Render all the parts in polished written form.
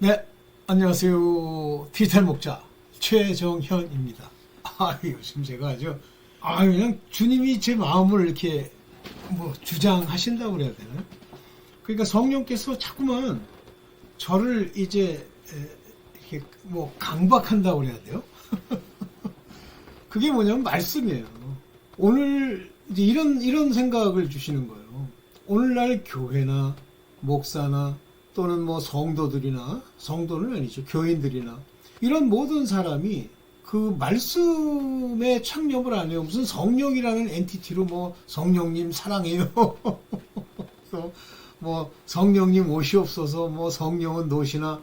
네, 안녕하세요. 디지털 목자 최정현입니다. 요즘 제가 그냥 주님이 제 마음을 이렇게 주장하신다고 그래야 되나? 그러니까 성령께서 자꾸만 저를 이제 이렇게 강박한다고 그래야 돼요? 그게 뭐냐면 말씀이에요. 오늘 이제 이런 생각을 주시는 거예요. 오늘날 교회나 목사나 또는 성도는 아니죠. 교인들이나 이런 모든 사람이 그 말씀에 창념을 안 해요. 무슨 성령이라는 엔티티로 성령님 사랑해요. 또 성령님 오시옵소서, 성령은 노시나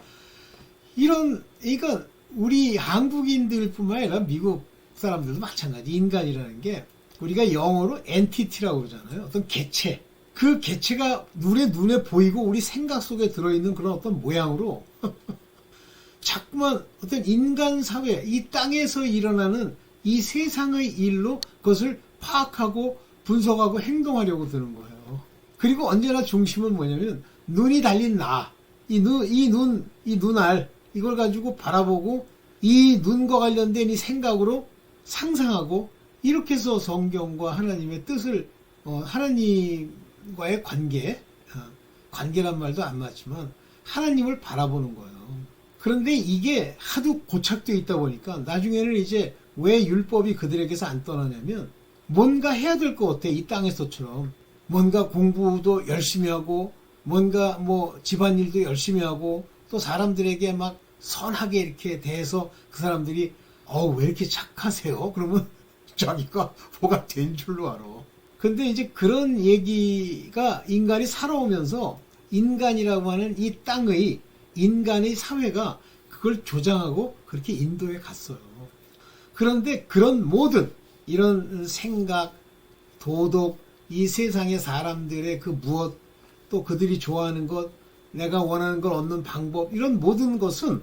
그러니까 우리 한국인들뿐만 아니라 미국 사람들도 마찬가지. 인간이라는 게 우리가 영어로 엔티티라고 그러잖아요. 어떤 개체. 그 개체가 눈에 보이고 우리 생각 속에 들어있는 그런 어떤 모양으로 자꾸만 어떤 인간 사회, 이 땅에서 일어나는 이 세상의 일로 그것을 파악하고 분석하고 행동하려고 드는 거예요. 그리고 언제나 중심은 뭐냐면 눈이 달린 나, 이 눈알, 이걸 가지고 바라보고 이 눈과 관련된 이 생각으로 상상하고 이렇게 해서 성경과 하나님의 뜻을 하나님과의 관계란 말도 안 맞지만 하나님을 바라보는 거예요. 그런데 이게 하도 고착되어 있다 보니까 나중에는 이제 왜 율법이 그들에게서 안 떠나냐면 뭔가 해야 될 것 같아. 이 땅에서처럼 뭔가 공부도 열심히 하고 뭔가 집안일도 열심히 하고 또 사람들에게 막 선하게 이렇게 대해서 그 사람들이 왜 이렇게 착하세요? 그러면 자기가 뭐가 된 줄로 알아. 근데 이제 그런 얘기가 인간이 살아오면서 인간이라고 하는 이 땅의 인간의 사회가 그걸 조장하고 그렇게 인도에 갔어요. 그런데 그런 모든 이런 생각, 도덕, 이 세상의 사람들의 그 무엇, 또 그들이 좋아하는 것, 내가 원하는 걸 얻는 방법, 이런 모든 것은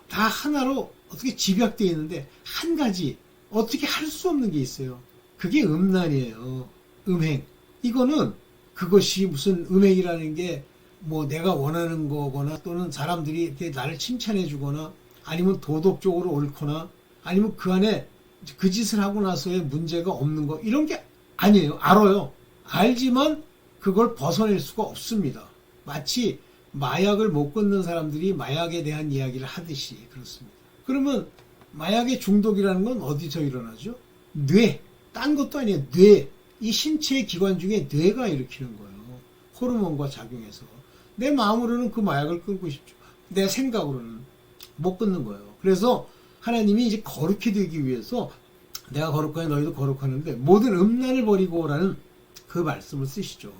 다 하나로 어떻게 집약되어 있는데 한 가지 어떻게 할 수 없는 게 있어요. 그게 음란이에요. 음행. 이거는 그것이 무슨 음행이라는 게 내가 원하는 거거나 또는 사람들이 이렇게 나를 칭찬해 주거나 아니면 도덕적으로 옳거나 아니면 그 안에 그 짓을 하고 나서의 문제가 없는 거 이런 게 아니에요. 알아요. 알지만 그걸 벗어낼 수가 없습니다. 마치 마약을 못 끊는 사람들이 마약에 대한 이야기를 하듯이 그렇습니다. 그러면 마약의 중독이라는 건 어디서 일어나죠? 뇌. 딴 것도 아니에요. 뇌. 이 신체의 기관 중에 뇌가 일으키는 거예요. 호르몬과 작용해서. 내 마음으로는 그 마약을 끊고 싶죠. 내 생각으로는 못 끊는 거예요. 그래서 하나님이 이제 거룩히 되기 위해서 내가 거룩하니 너희도 거룩하는데 모든 음란을 버리고라는 그 말씀을 쓰시죠.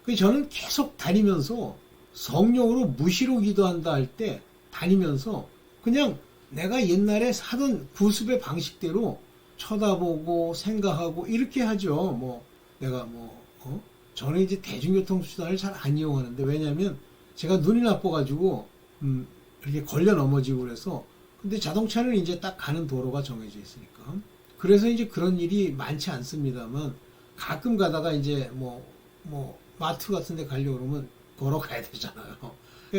그래서 저는 계속 다니면서 성령으로 무시로 기도한다 할 때 다니면서 그냥 내가 옛날에 하던 구습의 방식대로 쳐다보고 생각하고 이렇게 하죠. 저는 이제 대중교통 수단을 잘 안 이용하는데 왜냐면 제가 눈이 나빠가지고 이렇게 걸려 넘어지고 그래서 근데 자동차는 이제 딱 가는 도로가 정해져 있으니까 그래서 이제 그런 일이 많지 않습니다만 가끔 가다가 이제 마트 같은 데 가려고 그러면 걸어가야 되잖아요.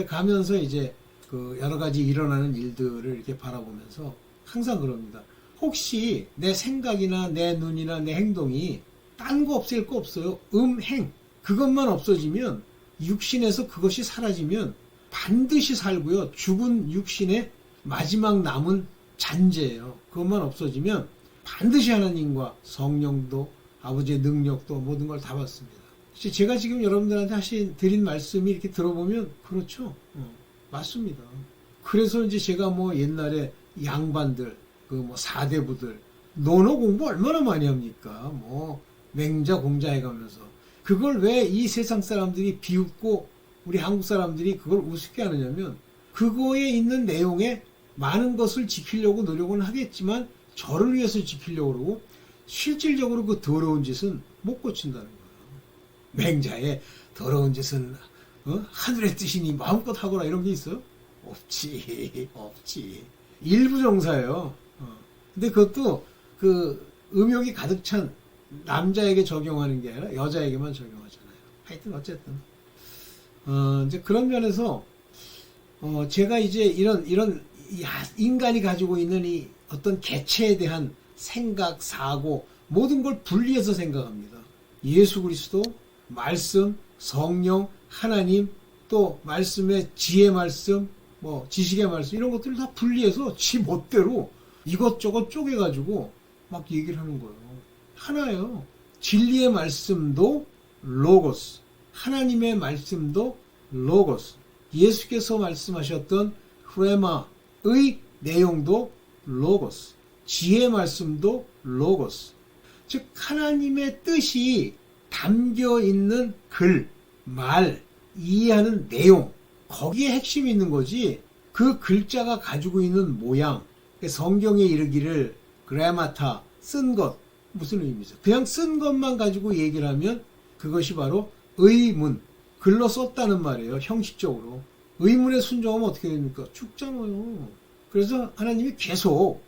가면서 이제 그 여러 가지 일어나는 일들을 이렇게 바라보면서 항상 그럽니다. 혹시 내 생각이나 내 눈이나 내 행동이 딴 거 없앨 거 없어요. 음행. 그것만 없어지면 육신에서 그것이 사라지면 반드시 살고요. 죽은 육신의 마지막 남은 잔재예요. 그것만 없어지면 반드시 하나님과 성령도 아버지의 능력도 모든 걸 다 받습니다. 제가 지금 여러분들한테 드린 말씀이 이렇게 들어보면 그렇죠. 맞습니다. 그래서 이제 제가 옛날에 양반들 사대부들 논어 공부 얼마나 많이 합니까? 맹자 공자 해가면서 그걸 왜 이 세상 사람들이 비웃고 우리 한국 사람들이 그걸 우습게 하느냐면 그거에 있는 내용에 많은 것을 지키려고 노력은 하겠지만 저를 위해서 지키려고 그러고 실질적으로 그 더러운 짓은 못 고친다는 거예요. 맹자의 더러운 짓은 하늘의 뜻이니 마음껏 하거라 이런 게 있어요? 없지. 일부 정사예요. 근데 그것도 그 음욕이 가득 찬 남자에게 적용하는 게 아니라 여자에게만 적용하잖아요. 하여튼 어쨌든 이제 그런 면에서 제가 이제 이런 인간이 가지고 있는 이 어떤 개체에 대한 생각, 사고, 모든 걸 분리해서 생각합니다. 예수 그리스도, 말씀, 성령, 하나님, 또 말씀의 지혜 말씀, 뭐 지식의 말씀, 이런 것들을 다 분리해서 지 멋대로 이것저것 쪼개가지고 막 얘기를 하는 거예요. 하나예요. 진리의 말씀도 로고스, 하나님의 말씀도 로고스, 예수께서 말씀하셨던 프레마의 내용도 로고스, 지혜의 말씀도 로고스. 즉 하나님의 뜻이 담겨 있는 글, 말, 이해하는 내용, 거기에 핵심이 있는 거지. 그 글자가 가지고 있는 모양, 성경에 이르기를 그라마타, 쓴 것, 무슨 의미죠? 그냥 쓴 것만 가지고 얘기를 하면 그것이 바로 의문, 글로 썼다는 말이에요. 형식적으로. 의문에 순종하면 어떻게 됩니까? 죽잖아요. 그래서 하나님이 계속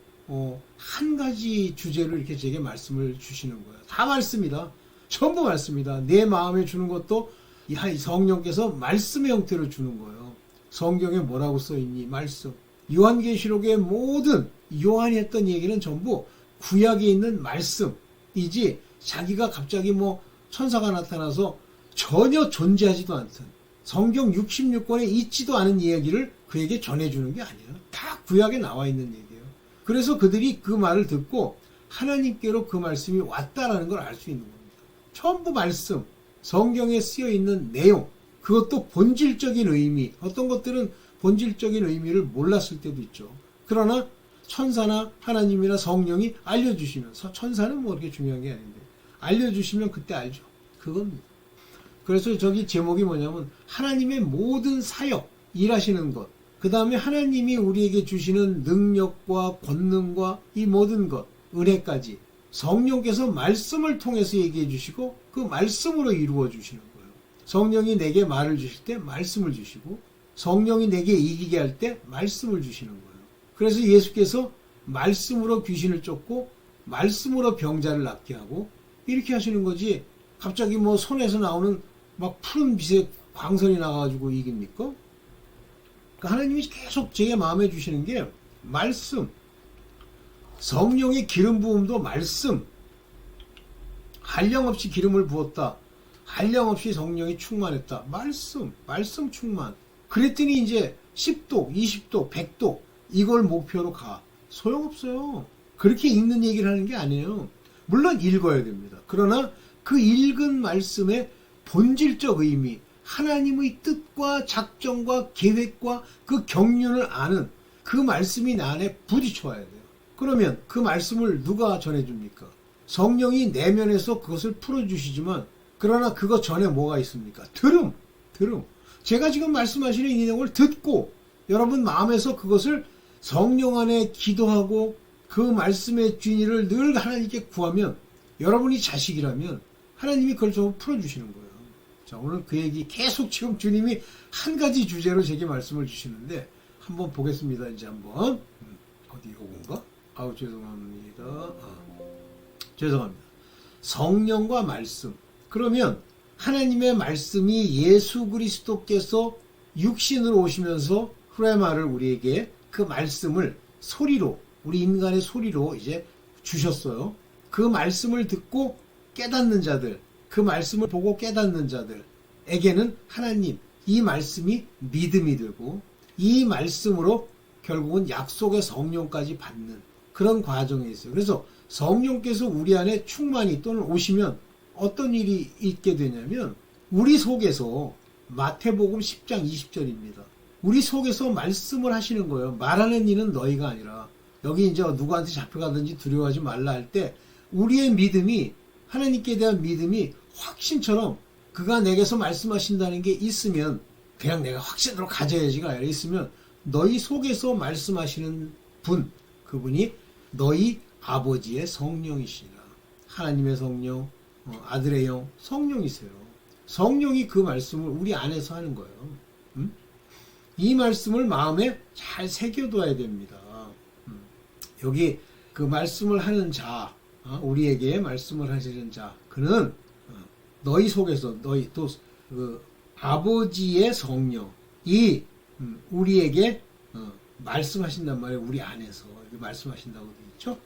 한 가지 주제로 이렇게 제게 말씀을 주시는 거예요. 다 말씀이다. 전부 말씀이다. 내 마음에 주는 것도 이 성령께서 말씀의 형태로 주는 거예요. 성경에 뭐라고 써있니? 말씀. 요한계시록의 모든 요한이 했던 얘기는 전부 구약에 있는 말씀이지, 자기가 갑자기 뭐 천사가 나타나서 전혀 존재하지도 않던 성경 66권에 있지도 않은 이야기를 그에게 전해주는 게 아니에요. 다 구약에 나와 있는 얘기예요. 그래서 그들이 그 말을 듣고 하나님께로 그 말씀이 왔다라는 걸 알 수 있는 겁니다. 전부 말씀, 성경에 쓰여 있는 내용, 그것도 본질적인 의미, 어떤 것들은 본질적인 의미를 몰랐을 때도 있죠. 그러나 천사나 하나님이나 성령이 알려주시면, 천사는 뭐 그렇게 중요한 게 아닌데 알려주시면 그때 알죠. 그겁니다. 그래서 저기 제목이 뭐냐면 하나님의 모든 사역, 일하시는 것, 그 다음에 하나님이 우리에게 주시는 능력과 권능과 이 모든 것, 은혜까지 성령께서 말씀을 통해서 얘기해 주시고 그 말씀으로 이루어 주시는 거예요. 성령이 내게 말을 주실 때 말씀을 주시고, 성령이 내게 이기게 할 때 말씀을 주시는 거예요. 그래서 예수께서 말씀으로 귀신을 쫓고 말씀으로 병자를 낫게 하고 이렇게 하시는 거지, 갑자기 뭐 손에서 나오는 막 푸른 빛의 광선이 나가지고 이깁니까? 그러니까 하나님이 계속 제 마음에 주시는 게 말씀, 성령의 기름 부음도 말씀, 한량없이 기름을 부었다, 한량없이 성령이 충만했다, 말씀 충만. 그랬더니 이제 10도, 20도, 100도 이걸 목표로 가. 소용없어요. 그렇게 읽는 얘기를 하는 게 아니에요. 물론 읽어야 됩니다. 그러나 그 읽은 말씀의 본질적 의미, 하나님의 뜻과 작정과 계획과 그 경륜을 아는 그 말씀이 내 안에 부딪혀야 돼요. 그러면 그 말씀을 누가 전해줍니까? 성령이 내면에서 그것을 풀어주시지만, 그러나 그것 전에 뭐가 있습니까? 들음. 제가 지금 말씀하시는 이 내용을 듣고 여러분 마음에서 그것을 성령 안에 기도하고 그 말씀의 진리를 늘 하나님께 구하면, 여러분이 자식이라면 하나님이 그걸 좀 풀어주시는 거예요. 자, 오늘 그 얘기 계속 지금 주님이 한 가지 주제로 제게 말씀을 주시는데 한번 보겠습니다. 이제 한번 어디 요건가? 죄송합니다. 죄송합니다. 성령과 말씀. 그러면 하나님의 말씀이 예수 그리스도께서 육신으로 오시면서 후레마를 우리에게 그 말씀을 소리로, 우리 인간의 소리로 이제 주셨어요. 그 말씀을 듣고 깨닫는 자들, 그 말씀을 보고 깨닫는 자들에게는 하나님, 이 말씀이 믿음이 되고 이 말씀으로 결국은 약속의 성령까지 받는 그런 과정에 있어요. 그래서 성령께서 우리 안에 충만히 또는 오시면 어떤 일이 있게 되냐면, 우리 속에서 마태복음 10장 20절입니다. 우리 속에서 말씀을 하시는 거예요. 말하는 이는 너희가 아니라. 여기 이제 누구한테 잡혀가든지 두려워하지 말라 할 때 우리의 믿음이, 하나님께 대한 믿음이 확신처럼 그가 내게서 말씀하신다는 게 있으면, 그냥 내가 확신으로 가져야지가 아니라 있으면 너희 속에서 말씀하시는 분, 그분이 너희 아버지의 성령이시라. 하나님의 성령, 아들의 영, 성령이세요. 성령이 그 말씀을 우리 안에서 하는 거예요. 이 말씀을 마음에 잘 새겨둬야 됩니다. 여기 그 말씀을 하는 자, 우리에게 말씀을 하시는 자, 그는 너희 속에서, 너희 또 그 아버지의 성령, 이 우리에게 말씀하신단 말이에요. 우리 안에서 이렇게 말씀하신다고 되어 있죠.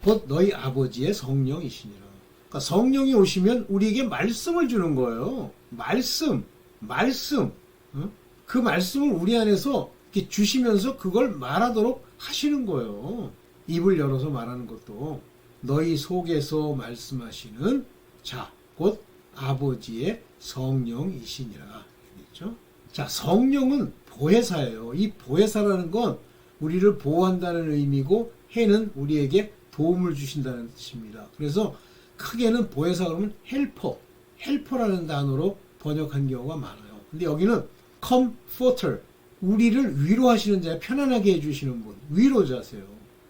곧 너희 아버지의 성령이시니라. 그러니까 성령이 오시면 우리에게 말씀을 주는 거예요. 말씀. 그 말씀을 우리 안에서 이렇게 주시면서 그걸 말하도록 하시는 거예요. 입을 열어서 말하는 것도 너희 속에서 말씀하시는 자, 곧 아버지의 성령이시니라. 그렇죠? 자, 성령은 보혜사예요. 이 보혜사라는 건 우리를 보호한다는 의미고 해는 우리에게 도움을 주신다는 뜻입니다. 그래서 크게는 보혜사 그러면 헬퍼라는 단어로 번역한 경우가 많아요. 근데 여기는 comforter, 우리를 위로하시는 자, 편안하게 해주시는 분, 위로자세요.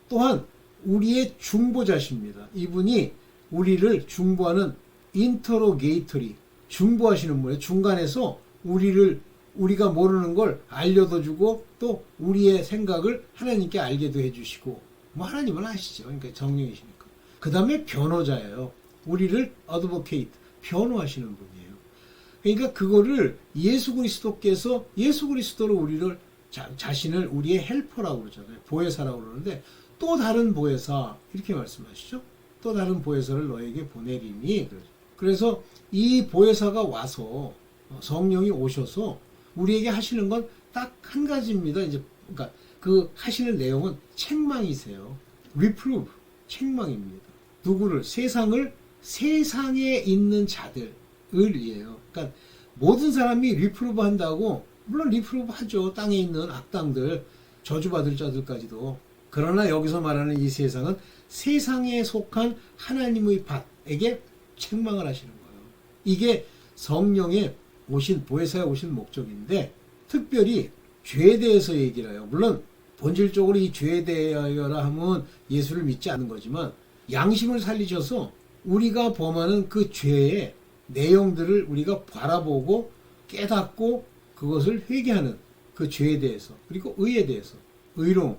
또한 우리의 중보자십니다. 이분이 우리를 중보하는 interrogatory, 중보하시는 분이에요. 중간에서 우리가 모르는 걸 알려도 주고 또 우리의 생각을 하나님께 알게도 해주시고, 뭐 하나님은 아시죠. 그러니까 성령이시니까. 그 다음에 변호자예요. 우리를 advocate, 변호하시는 분이에요. 그러니까 그거를 예수 그리스도로 우리를 자신을 우리의 헬퍼라고 그러잖아요. 보혜사라고 그러는데 또 다른 보혜사 이렇게 말씀하시죠. 또 다른 보혜사를 너에게 보내리니. 그래서 이 보혜사가 와서 성령이 오셔서 우리에게 하시는 건 딱 한 가지입니다. 이제 그러니까 그 하시는 내용은 책망이세요. reprove, 책망입니다. 누구를? 세상에 있는 자들을 위해요. 그러니까 모든 사람이 reprove 한다고, 물론 reprove 하죠. 땅에 있는 악당들, 저주받을 자들까지도. 그러나 여기서 말하는 이 세상은 세상에 속한 하나님의 밭에게 책망을 하시는 거예요. 이게 성령의 보혜사에 오신 목적인데, 특별히 죄에 대해서 얘기를 해요. 물론 본질적으로 이 죄에 대하여라 하면 예수를 믿지 않는 거지만, 양심을 살리셔서 우리가 범하는 그 죄의 내용들을 우리가 바라보고 깨닫고 그것을 회개하는 그 죄에 대해서, 그리고 의에 대해서, 의로움,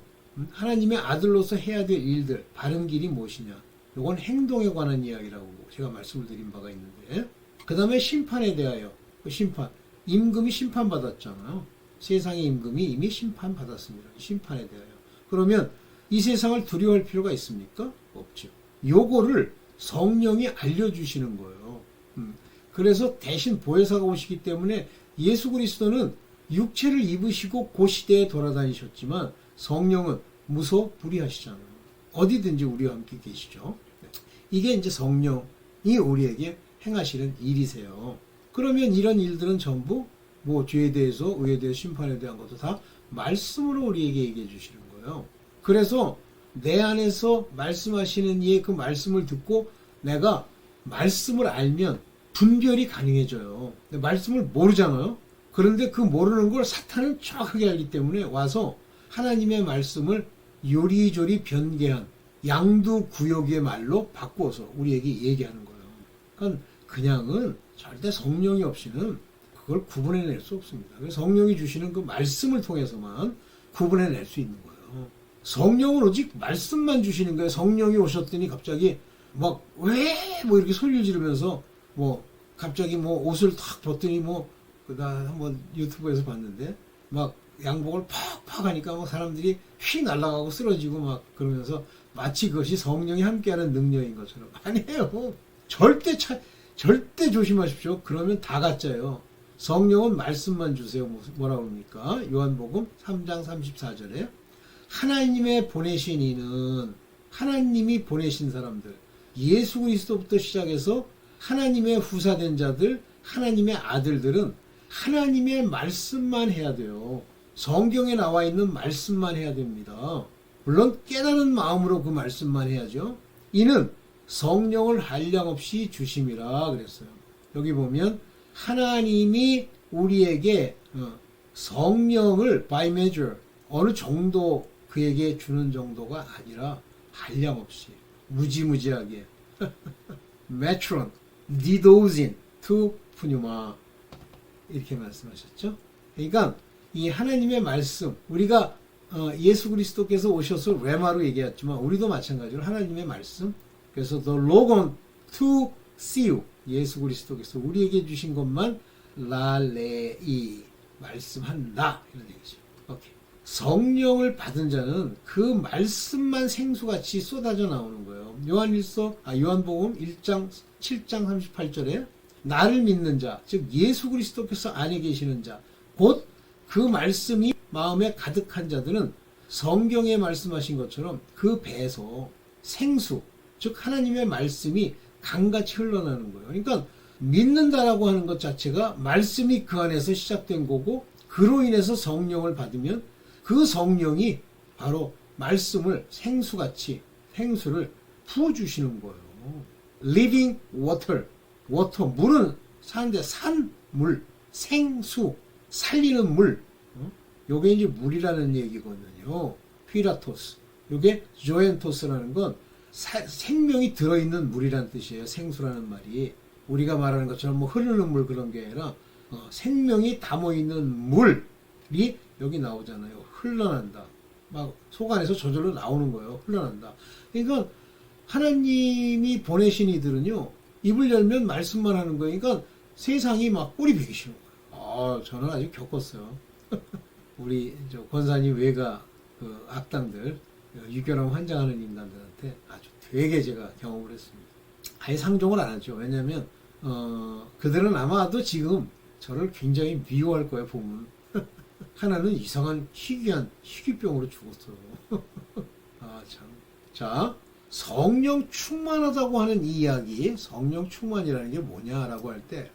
하나님의 아들로서 해야 될 일들, 바른 길이 무엇이냐, 이건 행동에 관한 이야기라고 제가 말씀을 드린 바가 있는데, 그 다음에 심판에 대하여, 그 심판, 임금이 심판받았잖아요. 세상의 임금이 이미 심판받았습니다. 심판에 대하여. 그러면 이 세상을 두려워할 필요가 있습니까? 없죠. 요거를 성령이 알려주시는 거예요. 그래서 대신 보혜사가 오시기 때문에 예수 그리스도는 육체를 입으시고 그 시대에 돌아다니셨지만 성령은 무소불위하시잖아요. 어디든지 우리와 함께 계시죠. 이게 이제 성령이 우리에게 행하시는 일이세요. 그러면 이런 일들은 전부 뭐 죄에 대해서, 의에 대해서, 심판에 대한 것도 다 말씀으로 우리에게 얘기해 주시는 거예요. 그래서 내 안에서 말씀하시는 이의 그 말씀을 듣고 내가 말씀을 알면 분별이 가능해져요. 근데 말씀을 모르잖아요. 그런데 그 모르는 걸 사탄은 정확하게 알기 때문에 와서 하나님의 말씀을 요리조리 변개한 양두구역의 말로 바꾸어서 우리에게 얘기하는 거예요. 그러니까 그냥은 절대 성령이 없이는 그걸 구분해낼 수 없습니다. 그래서 성령이 주시는 그 말씀을 통해서만 구분해낼 수 있는 거예요. 성령은 오직 말씀만 주시는 거예요. 성령이 오셨더니 갑자기 막 왜 뭐 이렇게 소리를 지르면서 뭐 갑자기 뭐 옷을 탁 벗더니 뭐 나 한번 유튜브에서 봤는데 막 양복을 팍팍 하니까 뭐 사람들이 휙 날아가고 쓰러지고 막 그러면서 마치 그것이 성령이 함께하는 능력인 것처럼. 아니에요. 절대 조심하십시오. 그러면 다 가짜예요. 성령은 말씀만 주세요. 뭐라고 합니까? 요한복음 3장 34절에 하나님의 보내신 이는, 하나님이 보내신 사람들, 예수 그리스도부터 시작해서 하나님의 후사된 자들, 하나님의 아들들은 하나님의 말씀만 해야 돼요. 성경에 나와 있는 말씀만 해야 됩니다. 물론 깨달은 마음으로 그 말씀만 해야죠. 이는 성령을 한량없이 주심이라 그랬어요. 여기 보면 하나님이 우리에게 성령을 by measure, 어느 정도 그에게 주는 정도가 아니라 한량없이 무지무지하게 metron, didosin, tu pneuma 이렇게 말씀하셨죠. 그러니까 이 하나님의 말씀, 우리가 예수 그리스도께서 오셔서 레마로 얘기했지만 우리도 마찬가지로 하나님의 말씀, 그래서 the logon to see you, 예수 그리스도께서 우리에게 주신 것만 랄레이, 말씀한다 이런 얘기죠. 오케이. 성령을 받은 자는 그 말씀만 생수같이 쏟아져 나오는 거예요. 요한복음 1장 7장 38절에 나를 믿는 자, 즉 예수 그리스도께서 안에 계시는 자, 곧 그 말씀이 마음에 가득한 자들은 성경에 말씀하신 것처럼 그 배에서 생수, 즉 하나님의 말씀이 강같이 흘러나는 거예요. 그러니까 믿는다라고 하는 것 자체가 말씀이 그 안에서 시작된 거고, 그로 인해서 성령을 받으면 그 성령이 바로 말씀을 생수같이 생수를 부어주시는 거예요. Living water, 물은 사는데 산물, 생수, 살리는 물. 요게 이제 물이라는 얘기거든요. 피라토스. 요게 조엔토스라는 건 생명이 들어있는 물이라는 뜻이에요. 생수라는 말이. 우리가 말하는 것처럼 뭐 흐르는 물 그런 게 아니라 생명이 담아있는 물이 여기 나오잖아요. 흘러난다. 막 속 안에서 저절로 나오는 거예요. 흘러난다. 그러니까 하나님이 보내신 이들은요, 입을 열면 말씀만 하는 거예요. 그러니까 세상이 막 꼬리 베기 싫은 거예요. 저는 아직 겪었어요. 우리 권사님 외가 그 악당들, 유결함 환장하는 인간들한테 아주 되게 제가 경험을 했습니다. 아예 상종을 안 하죠. 왜냐면 그들은 아마도 지금 저를 굉장히 미워할 거예요. 보면 하나는 이상한 희귀한 희귀병으로 죽었어요. 참. 자, 성령 충만하다고 하는 이 이야기, 성령 충만이라는 게 뭐냐라고 할 때,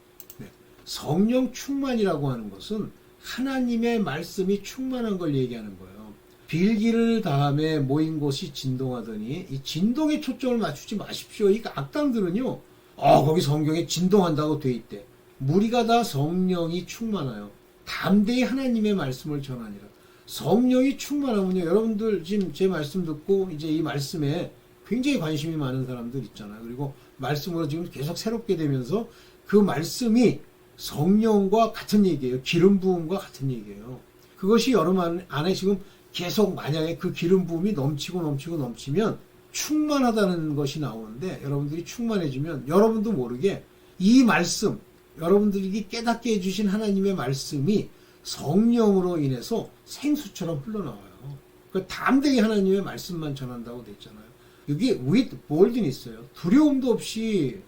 성령 충만이라고 하는 것은 하나님의 말씀이 충만한 걸 얘기하는 거예요. 빌기를 다음에 모인 곳이 진동하더니, 이 진동에 초점을 맞추지 마십시오. 이 악당들은요, 거기 성경에 진동한다고 돼 있대. 무리가 다 성령이 충만하여 담대히 하나님의 말씀을 전하니라. 성령이 충만하면요, 여러분들 지금 제 말씀 듣고 이제 이 말씀에 굉장히 관심이 많은 사람들 있잖아요. 그리고 말씀으로 지금 계속 새롭게 되면서 그 말씀이 성령과 같은 얘기예요. 기름 부음과 같은 얘기예요. 그것이 여러분 안에 지금 계속 만약에 그 기름 부음이 넘치면 충만하다는 것이 나오는데, 여러분들이 충만해지면 여러분도 모르게 이 말씀, 여러분들이 깨닫게 해주신 하나님의 말씀이 성령으로 인해서 생수처럼 흘러나와요. 그 담대히 하나님의 말씀만 전한다고 돼 있잖아요. 여기 with boldness예요. 두려움도 없이.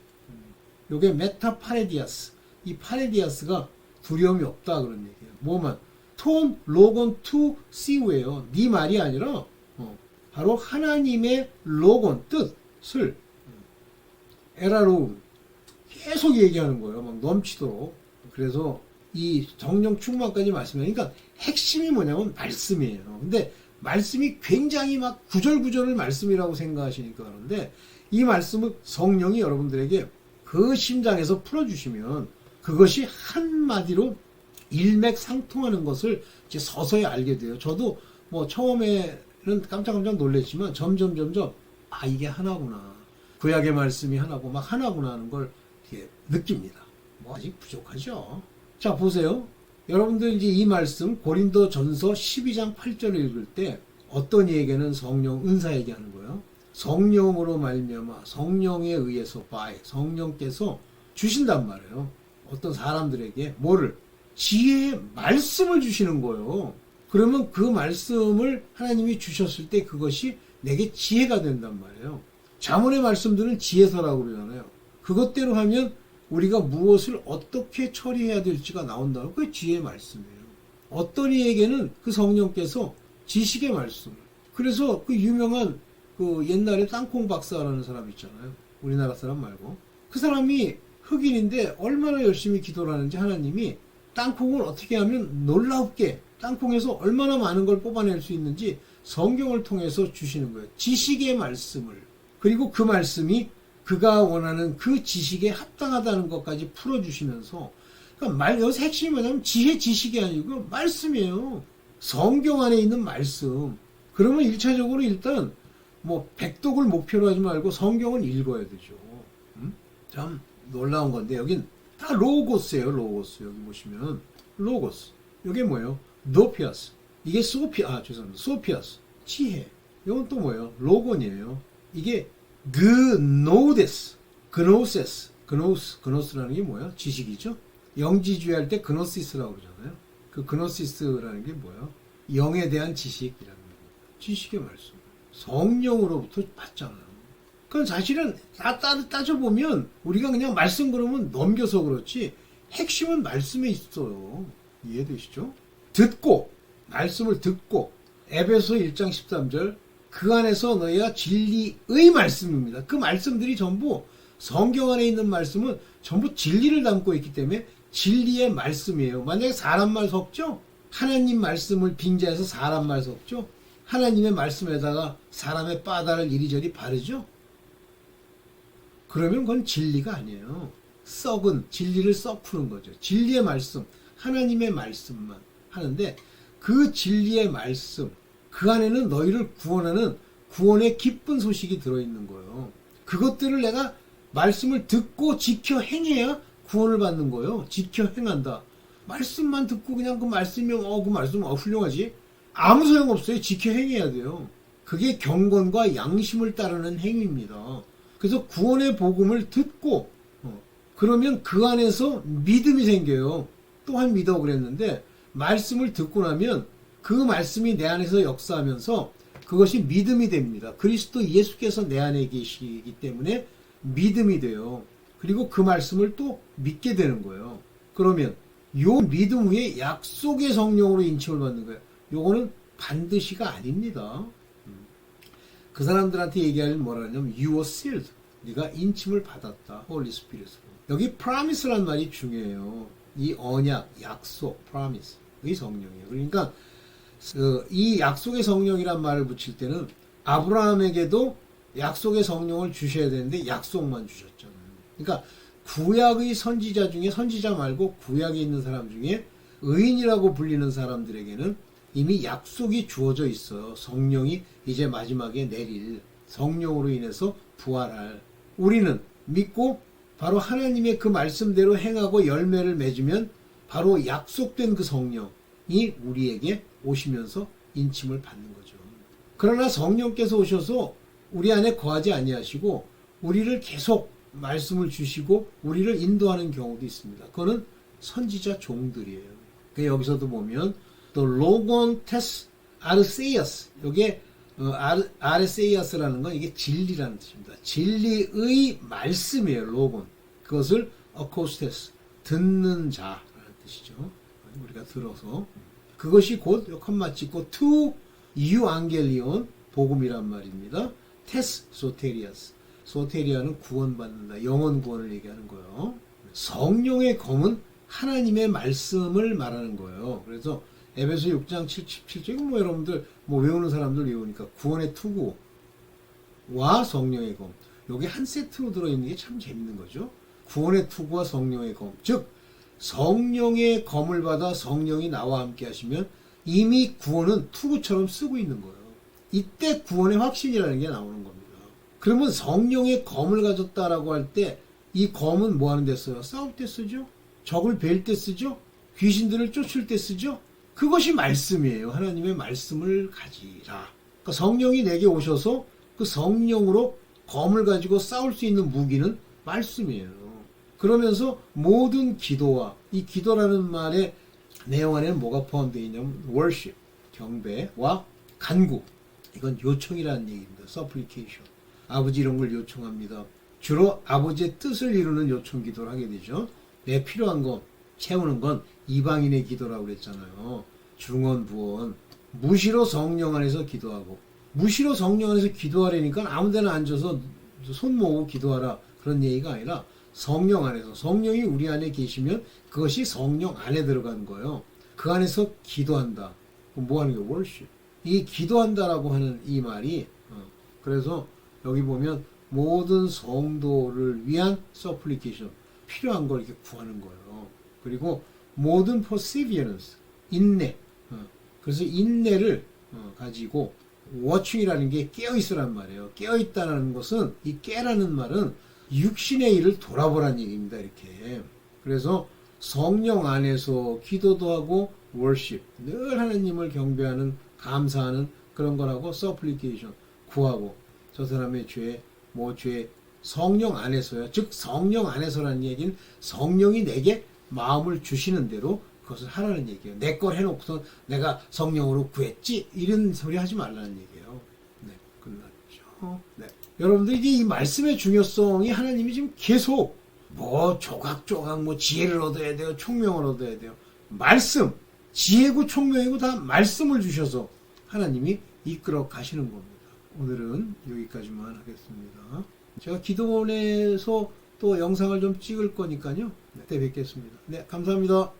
요게 메타 파레디아스. 이 파레디아스가 두려움이 없다 그런 얘기예요. 뭐만 톤 로건 투 시우예요. 네 말이 아니라 바로 하나님의 로건 뜻을 에라로 계속 얘기하는 거예요. 막 넘치도록. 그래서 이 성령 충만까지 말씀하니까 핵심이 뭐냐면 말씀이에요. 근데 말씀이 굉장히 막 구절구절을 말씀이라고 생각하시니까 그런데, 이 말씀은 성령이 여러분들에게 그 심장에서 풀어주시면 그것이 한마디로 일맥상통하는 것을 이제 서서히 알게 돼요. 저도 뭐 처음에는 깜짝깜짝 놀랐지만 점점 이게 하나구나. 구약의 말씀이 하나고 막 하나구나 하는 걸 이렇게 느낍니다. 뭐 아직 부족하죠. 자, 보세요. 여러분들 이제 이 말씀 고린도전서 12장 8절을 읽을 때 어떤 이에게는 성령 은사 얘기하는 거예요. 성령으로 말미암아 성령에 의해서 성령께서 주신단 말이에요. 어떤 사람들에게 뭐를? 지혜의 말씀을 주시는 거예요. 그러면 그 말씀을 하나님이 주셨을 때 그것이 내게 지혜가 된단 말이에요. 잠언의 말씀들은 지혜서라고 그러잖아요. 그것대로 하면 우리가 무엇을 어떻게 처리해야 될지가 나온다는 그게 지혜의 말씀이에요. 어떤 이에게는 그 성령께서 지식의 말씀. 그래서 그 유명한 그 옛날에 땅콩 박사라는 사람 있잖아요. 우리나라 사람 말고. 그 사람이 흑인인데 얼마나 열심히 기도를 하는지 하나님이 땅콩을 어떻게 하면 놀랍게 땅콩에서 얼마나 많은 걸 뽑아낼 수 있는지 성경을 통해서 주시는 거예요. 지식의 말씀을. 그리고 그 말씀이 그가 원하는 그 지식에 합당하다는 것까지 풀어주시면서, 그러니까 여기서 핵심이 뭐냐면 지식이 아니고 말씀이에요. 성경 안에 있는 말씀. 그러면 1차적으로 일단 뭐 백독을 목표로 하지 말고 성경을 읽어야 되죠. 참 놀라운 건데 여긴 다 로고스예요. 로고스. 여기 보시면 로고스. 이게 뭐예요? 노피아스. 이게 소피아스. 지혜. 이건 또 뭐예요? 로곤이에요. 이게 그노스라는 게 뭐야? 지식이죠? 영지주의 할 때 그노시스라고 그러잖아요. 그 그노시스라는 게 뭐예요? 영에 대한 지식이라는 거예요. 지식의 말씀. 성령으로부터 받잖아요. 그건 사실은 따져보면 우리가 그냥 말씀 그러면 넘겨서 그렇지 핵심은 말씀에 있어요. 이해되시죠? 듣고 말씀을 듣고 에베소 1장 13절 그 안에서 너희가 진리의 말씀입니다. 그 말씀들이 전부 성경 안에 있는 말씀은 전부 진리를 담고 있기 때문에 진리의 말씀이에요. 만약에 사람 말 섞죠? 하나님 말씀을 빙자해서 사람 말 섞죠? 하나님의 말씀에다가 사람의 빠다를 이리저리 바르죠? 그러면 그건 진리가 아니에요. 썩은 진리를 썩푸는 거죠. 진리의 말씀, 하나님의 말씀만 하는데 그 진리의 말씀, 그 안에는 너희를 구원하는 구원의 기쁜 소식이 들어있는 거예요. 그것들을 내가 말씀을 듣고 지켜 행해야 구원을 받는 거예요. 지켜 행한다. 말씀만 듣고 그냥 그 말씀이면 그 말씀 훌륭하지. 아무 소용없어요. 지켜 행해야 돼요. 그게 경건과 양심을 따르는 행위입니다. 그래서 구원의 복음을 듣고 그러면 그 안에서 믿음이 생겨요. 또한 믿어 그랬는데 말씀을 듣고 나면 그 말씀이 내 안에서 역사하면서 그것이 믿음이 됩니다. 그리스도 예수께서 내 안에 계시기 때문에 믿음이 돼요. 그리고 그 말씀을 또 믿게 되는 거예요. 그러면 요 믿음 후에 약속의 성령으로 인침을 받는 거예요. 요거는 반드시가 아닙니다. 그 사람들한테 얘기하면 뭐라 하냐면 you were sealed. 네가 인침을 받았다. Holy Spirit으로. 여기 promise란 말이 중요해요. 이 언약, 약속, promise. 의 성령이에요. 그러니까 이 약속의 성령이란 말을 붙일 때는 아브라함에게도 약속의 성령을 주셔야 되는데 약속만 주셨잖아요. 그러니까 구약의 선지자 중에 선지자 말고 구약에 있는 사람 중에 의인이라고 불리는 사람들에게는 이미 약속이 주어져 있어요. 성령이 이제 마지막에 내릴 성령으로 인해서 부활할. 우리는 믿고 바로 하나님의 그 말씀대로 행하고 열매를 맺으면 바로 약속된 그 성령이 우리에게 오시면서 인침을 받는 거죠. 그러나 성령께서 오셔서 우리 안에 거하지 아니하시고 우리를 계속 말씀을 주시고 우리를 인도하는 경우도 있습니다. 그거는 선지자 종들이에요. 여기서도 보면 또 로곤 테스 아르세이아스, 이게 아르세이아스라는 건 이게 진리라는 뜻입니다. 진리의 말씀이에요. 로곤. 그것을 어코스테스, 듣는 자라는 뜻이죠. 우리가 들어서 그것이 곧 컴마 찍고 투 유앙겔리온 복음이란 말입니다. 테스 소테리아스. 소테리아는 구원받는다. 영원 구원을 얘기하는 거예요. 성령의 검은 하나님의 말씀을 말하는 거예요. 그래서 에베소 6장 77절, 뭐 여러분들 뭐 외우는 사람들 외우니까 구원의 투구와 성령의 검. 여기 한 세트로 들어있는 게 참 재밌는 거죠. 구원의 투구와 성령의 검. 즉 성령의 검을 받아 성령이 나와 함께 하시면 이미 구원은 투구처럼 쓰고 있는 거예요. 이때 구원의 확신이라는 게 나오는 겁니다. 그러면 성령의 검을 가졌다라고 할 때 이 검은 뭐 하는 데 써요? 싸울 때 쓰죠? 적을 뵐 때 쓰죠? 귀신들을 쫓을 때 쓰죠? 그것이 말씀이에요. 하나님의 말씀을 가지라. 그러니까 성령이 내게 오셔서 그 성령으로 검을 가지고 싸울 수 있는 무기는 말씀이에요. 그러면서 모든 기도와 이 기도라는 말의 내용 안에는 뭐가 포함되어 있냐면 worship, 경배와 간구. 이건 요청이라는 얘기입니다. supplication. 아버지 이런 걸 요청합니다. 주로 아버지의 뜻을 이루는 요청 기도를 하게 되죠. 내 필요한 거 채우는 건 이방인의 기도라고 그랬잖아요. 중언부언. 무시로 성령 안에서 기도하고. 무시로 성령 안에서 기도하려니까 아무 데나 앉아서 손 모으고 기도하라. 그런 얘기가 아니라 성령 안에서. 성령이 우리 안에 계시면 그것이 성령 안에 들어가는 거예요. 그 안에서 기도한다. 뭐 하는 게 worship. 이 기도한다라고 하는 이 말이 그래서 여기 보면 모든 성도를 위한 supplication. 필요한 걸 이렇게 구하는 거예요. 그리고 모든 perseverance. 인내. 그래서 인내를 가지고 watching이라는 게 깨어있으란 말이에요. 깨어있다는 것은 이 깨라는 말은 육신의 일을 돌아보라는 얘기입니다. 이렇게. 그래서 성령 안에서 기도도 하고 worship. 늘 하나님을 경배하는 감사하는 그런 거라고 supplication. 구하고 저 사람의 죄, 죄 성령 안에서요. 즉 성령 안에서라는 얘기는 성령이 내게 마음을 주시는 대로 그것을 하라는 얘기예요. 내 걸 해놓고서 내가 성령으로 구했지 이런 소리 하지 말라는 얘기예요. 네, 끝났죠. 네, 여러분들 이제 이 말씀의 중요성이 하나님이 지금 계속 뭐 조각조각 뭐 지혜를 얻어야 돼요, 총명을 얻어야 돼요. 말씀, 지혜고 총명이고 다 말씀을 주셔서 하나님이 이끌어 가시는 겁니다. 오늘은 여기까지만 하겠습니다. 제가 기도원에서 또 영상을 좀 찍을 거니까요. 그때 뵙겠습니다. 네, 감사합니다.